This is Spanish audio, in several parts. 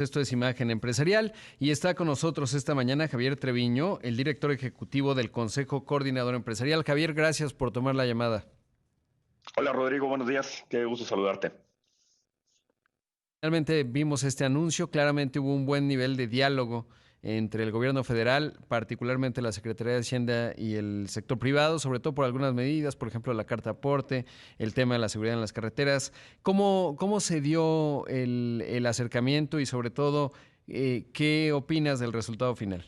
Esto es Imagen Empresarial y está con nosotros esta mañana Javier Treviño, el director ejecutivo del Consejo Coordinador Empresarial. Javier, gracias por tomar la llamada. Hola Rodrigo, buenos días, qué gusto saludarte. Finalmente vimos este anuncio, claramente hubo un buen nivel de diálogo entre el gobierno federal, particularmente la Secretaría de Hacienda y el sector privado, sobre todo por algunas medidas, por ejemplo, la carta aporte, el tema de la seguridad en las carreteras. ¿Cómo se dio el acercamiento y sobre todo, qué opinas del resultado final?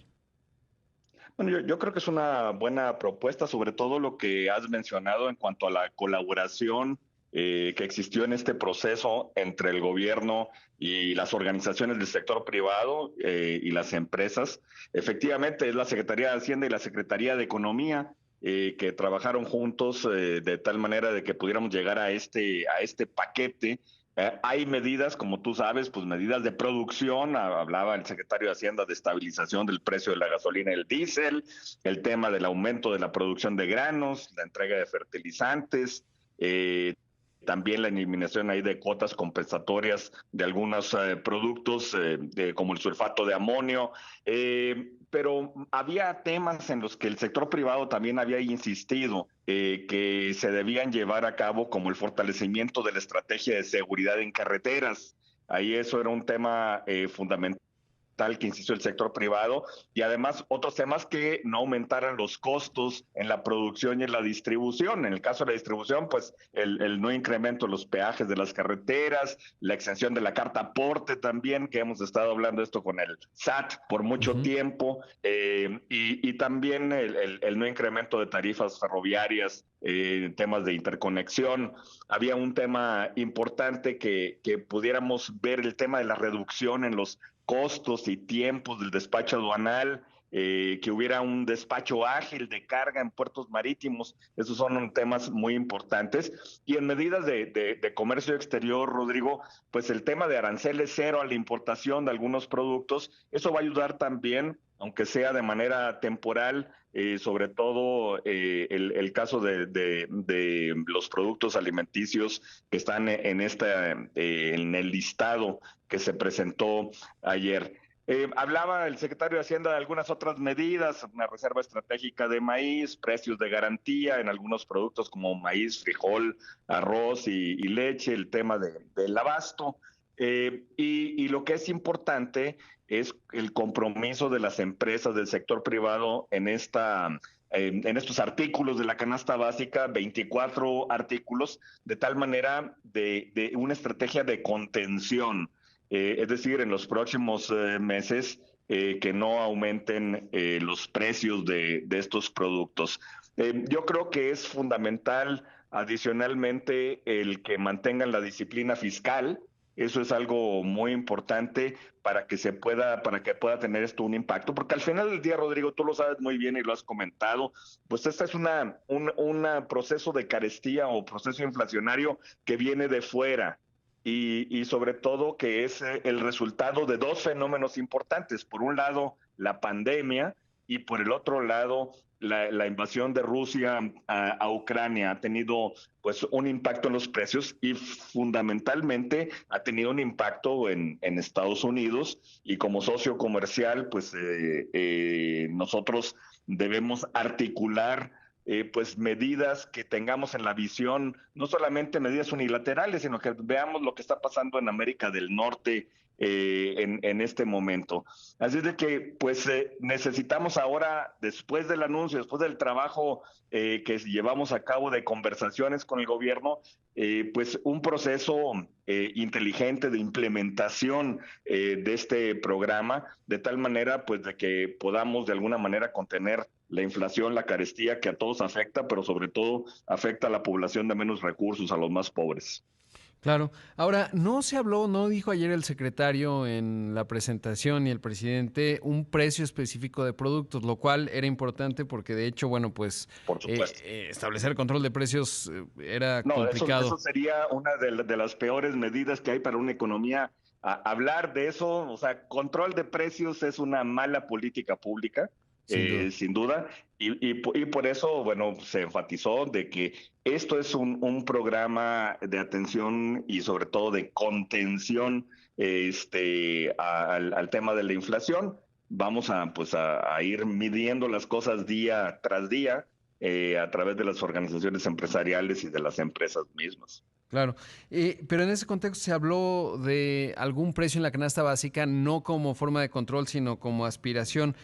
Bueno, yo creo que es una buena propuesta, sobre todo lo que has mencionado en cuanto a la colaboración que existió en este proceso entre el gobierno y las organizaciones del sector privado y las empresas. Efectivamente, es la Secretaría de Hacienda y la Secretaría de Economía que trabajaron juntos de tal manera de que pudiéramos llegar a este paquete. Hay medidas, como tú sabes, pues medidas de producción. Hablaba el secretario de Hacienda de estabilización del precio de la gasolina y el diésel, el tema del aumento de la producción de granos, la entrega de fertilizantes, eh, también la eliminación ahí de cuotas compensatorias de algunos productos como el sulfato de amonio, pero había temas en los que el sector privado también había insistido que se debían llevar a cabo, como el fortalecimiento de la estrategia de seguridad en carreteras. Ahí eso era un tema fundamental que insistió el sector privado, y además otros temas que no aumentaran los costos en la producción y en la distribución. En el caso de la distribución, pues el no incremento de los peajes de las carreteras, la exención de la carta aporte también, que hemos estado hablando de esto con el SAT por mucho Ujú. tiempo, y también el no incremento de tarifas ferroviarias, temas de interconexión. Había un tema importante que pudiéramos ver el tema de la reducción en los costos y tiempos del despacho aduanal, que hubiera un despacho ágil de carga en puertos marítimos. Esos son temas muy importantes. Y en medidas de comercio exterior, Rodrigo, pues el tema de aranceles cero a la importación de algunos productos, eso va a ayudar también, aunque sea de manera temporal, sobre todo el caso de los productos alimenticios que están en el listado que se presentó ayer. Hablaba el secretario de Hacienda de algunas otras medidas, una reserva estratégica de maíz, precios de garantía en algunos productos como maíz, frijol, arroz y leche, el tema del abasto. Y lo que es importante es el compromiso de las empresas del sector privado en estos artículos de la canasta básica, 24 artículos, de tal manera de una estrategia de contención, es decir, en los próximos meses que no aumenten los precios de estos productos. Yo creo que es fundamental adicionalmente el que mantengan la disciplina fiscal. Eso es algo muy importante para que pueda tener esto un impacto, porque al final del día, Rodrigo, tú lo sabes muy bien y lo has comentado, pues esta es un proceso de carestía o proceso inflacionario que viene de fuera, y sobre todo que es el resultado de dos fenómenos importantes. Por un lado, la pandemia, y por el otro lado, la invasión de Rusia a Ucrania ha tenido pues un impacto en los precios, y fundamentalmente ha tenido un impacto en Estados Unidos, y como socio comercial pues nosotros debemos articular pues medidas que tengamos en la visión, no solamente medidas unilaterales, sino que veamos lo que está pasando en América del Norte en este momento. Así es de que pues necesitamos ahora, después del anuncio, después del trabajo que llevamos a cabo de conversaciones con el gobierno, pues un proceso inteligente de implementación de este programa, de tal manera pues de que podamos de alguna manera contener la inflación, la carestía que a todos afecta, pero sobre todo afecta a la población de menos recursos, a los más pobres. Claro. Ahora, no se habló, no dijo ayer el secretario en la presentación y el presidente un precio específico de productos, lo cual era importante porque de hecho, bueno, pues Por supuesto. establecer el control de precios era No, eso complicado. sería una de las peores medidas que hay para una economía. Hablar de eso, o sea, control de precios es una mala política pública, Sin duda. sin duda, y por eso, bueno, se enfatizó de que esto es un programa de atención y sobre todo de contención al tema de la inflación. Vamos a ir midiendo las cosas día tras día a través de las organizaciones empresariales y de las empresas mismas. Claro, pero en ese contexto se habló de algún precio en la canasta básica, no como forma de control, sino como aspiración.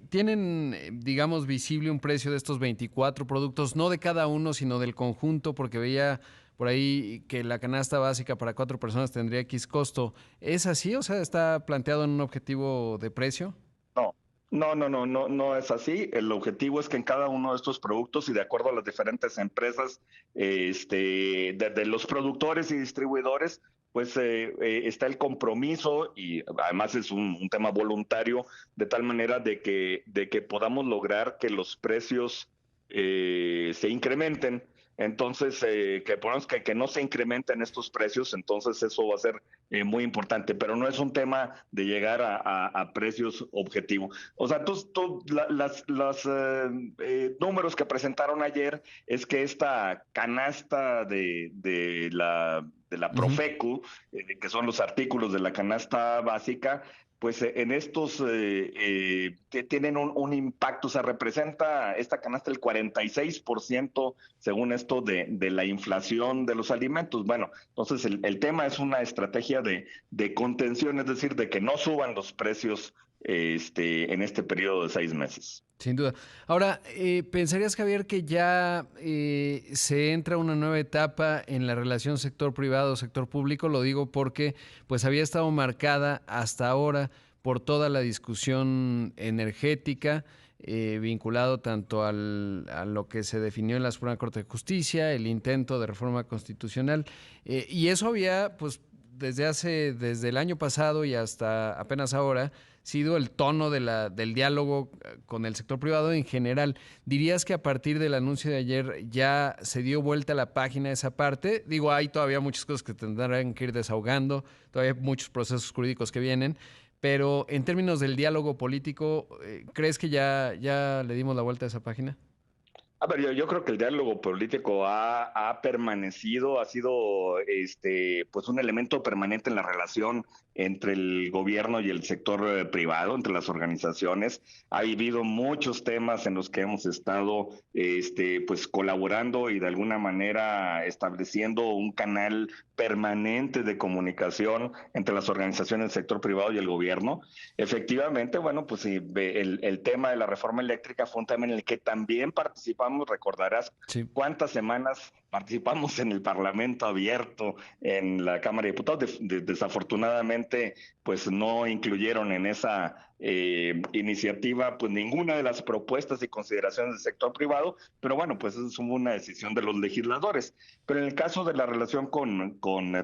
¿Tienen, digamos, visible un precio de estos 24 productos, no de cada uno, sino del conjunto? Porque veía por ahí que la canasta básica para 4 personas tendría X costo. ¿Es así? O sea, ¿está planteado en un objetivo de precio? No, no es así. El objetivo es que en cada uno de estos productos y de acuerdo a las diferentes empresas, desde los productores y distribuidores, pues está el compromiso y además es un tema voluntario, de tal manera de que podamos lograr que los precios se incrementen. Entonces, que no se incrementen estos precios, entonces eso va a ser muy importante, pero no es un tema de llegar a precios objetivos. O sea, los números que presentaron ayer es que esta canasta de la Ujú. Profeco, que son los artículos de la canasta básica, pues en estos tienen un impacto, o sea, representa esta canasta el 46%, según esto, de la inflación de los alimentos. Bueno, entonces el tema es una estrategia de contención, es decir, de que no suban los precios en este periodo de 6 meses. Sin duda. Ahora, ¿pensarías, Javier, que ya se entra una nueva etapa en la relación sector privado-sector público? Lo digo porque pues había estado marcada hasta ahora por toda la discusión energética, vinculado tanto a lo que se definió en la Suprema Corte de Justicia, el intento de reforma constitucional, y eso había, pues, desde el año pasado y hasta apenas ahora, sido el tono del diálogo con el sector privado en general. ¿Dirías que a partir del anuncio de ayer ya se dio vuelta a la página esa parte? Digo, hay todavía muchas cosas que tendrán que ir desahogando, todavía hay muchos procesos jurídicos que vienen, pero en términos del diálogo político, ¿crees que ya le dimos la vuelta a esa página? A ver, yo creo que el diálogo político ha permanecido, ha sido pues un elemento permanente en la relación entre el gobierno y el sector privado, entre las organizaciones. Ha habido muchos temas en los que hemos estado pues colaborando y de alguna manera estableciendo un canal permanente de comunicación entre las organizaciones del sector privado y el gobierno. Efectivamente, bueno, pues sí, el tema de la reforma eléctrica fue un tema en el que también participamos, recordarás Sí. cuántas semanas participamos en el Parlamento abierto, en la Cámara de Diputados. Desafortunadamente, pues no incluyeron en esa iniciativa pues ninguna de las propuestas y consideraciones del sector privado, pero bueno, pues eso es una decisión de los legisladores. Pero en el caso de la relación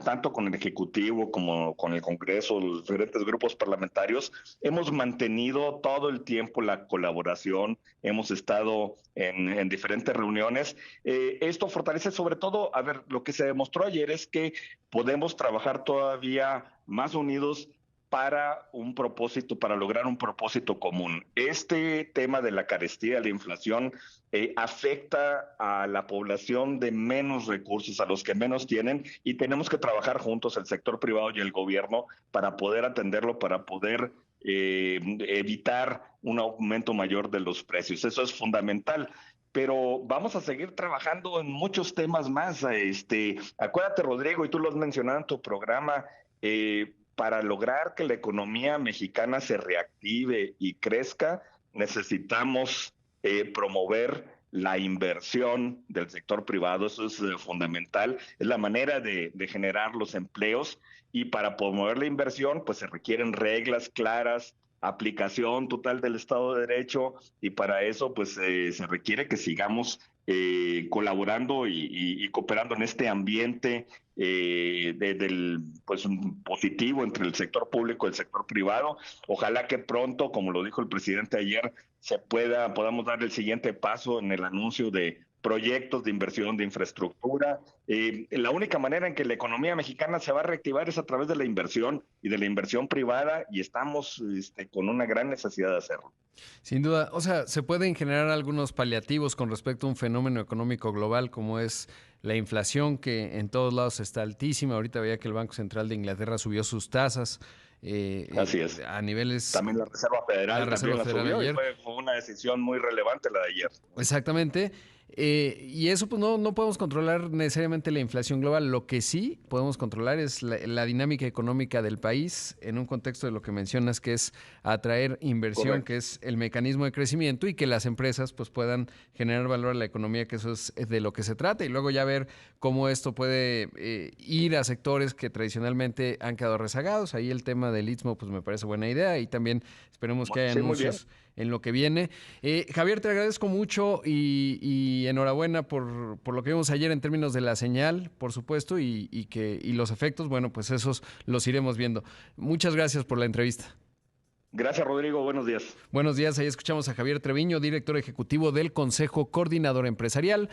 tanto con el Ejecutivo como con el Congreso, los diferentes grupos parlamentarios, hemos mantenido todo el tiempo la colaboración, hemos estado en diferentes reuniones. Esto fortalece sobre todo, a ver, lo que se demostró ayer es que podemos trabajar todavía más unidos para un propósito, para lograr un propósito común. Este tema de la carestía, la inflación, afecta a la población de menos recursos, a los que menos tienen, y tenemos que trabajar juntos, el sector privado y el gobierno, para poder atenderlo, para poder evitar un aumento mayor de los precios. Eso es fundamental. Pero vamos a seguir trabajando en muchos temas más. Acuérdate, Rodrigo, y tú lo has mencionado en tu programa, para lograr que la economía mexicana se reactive y crezca, necesitamos promover la inversión del sector privado. Eso es fundamental, es la manera de generar los empleos, y para promover la inversión pues se requieren reglas claras, aplicación total del Estado de Derecho, y para eso pues se requiere que sigamos colaborando y cooperando en este ambiente del pues un positivo entre el sector público y el sector privado. Ojalá que pronto, como lo dijo el presidente ayer, podamos dar el siguiente paso en el anuncio proyectos de inversión de infraestructura. La única manera en que la economía mexicana se va a reactivar es a través de la inversión y de la inversión privada, y estamos con una gran necesidad de hacerlo. Sin duda, o sea, se pueden generar algunos paliativos con respecto a un fenómeno económico global como es la inflación, que en todos lados está altísima. Ahorita veía que el Banco Central de Inglaterra subió sus tasas Así es. a niveles, También la Reserva la Federal Reserva también la Federal subió, y ayer. fue una decisión muy relevante la de ayer. Exactamente. Y eso pues no podemos controlar necesariamente la inflación global. Lo que sí podemos controlar es la dinámica económica del país en un contexto de lo que mencionas, que es atraer inversión, que Correcto. es el mecanismo de crecimiento, y que las empresas pues puedan generar valor a la economía, que eso es de lo que se trata, y luego ya ver cómo esto puede ir a sectores que tradicionalmente han quedado rezagados. Ahí el tema del Istmo pues me parece buena idea, y también esperemos que haya Sí, muy bien. anuncios en lo que viene. Javier, te agradezco mucho y enhorabuena por lo que vimos ayer en términos de la señal, por supuesto, y los efectos, bueno, pues esos los iremos viendo. Muchas gracias por la entrevista. Gracias, Rodrigo. Buenos días. Buenos días, ahí escuchamos a Javier Treviño, director ejecutivo del Consejo Coordinador Empresarial.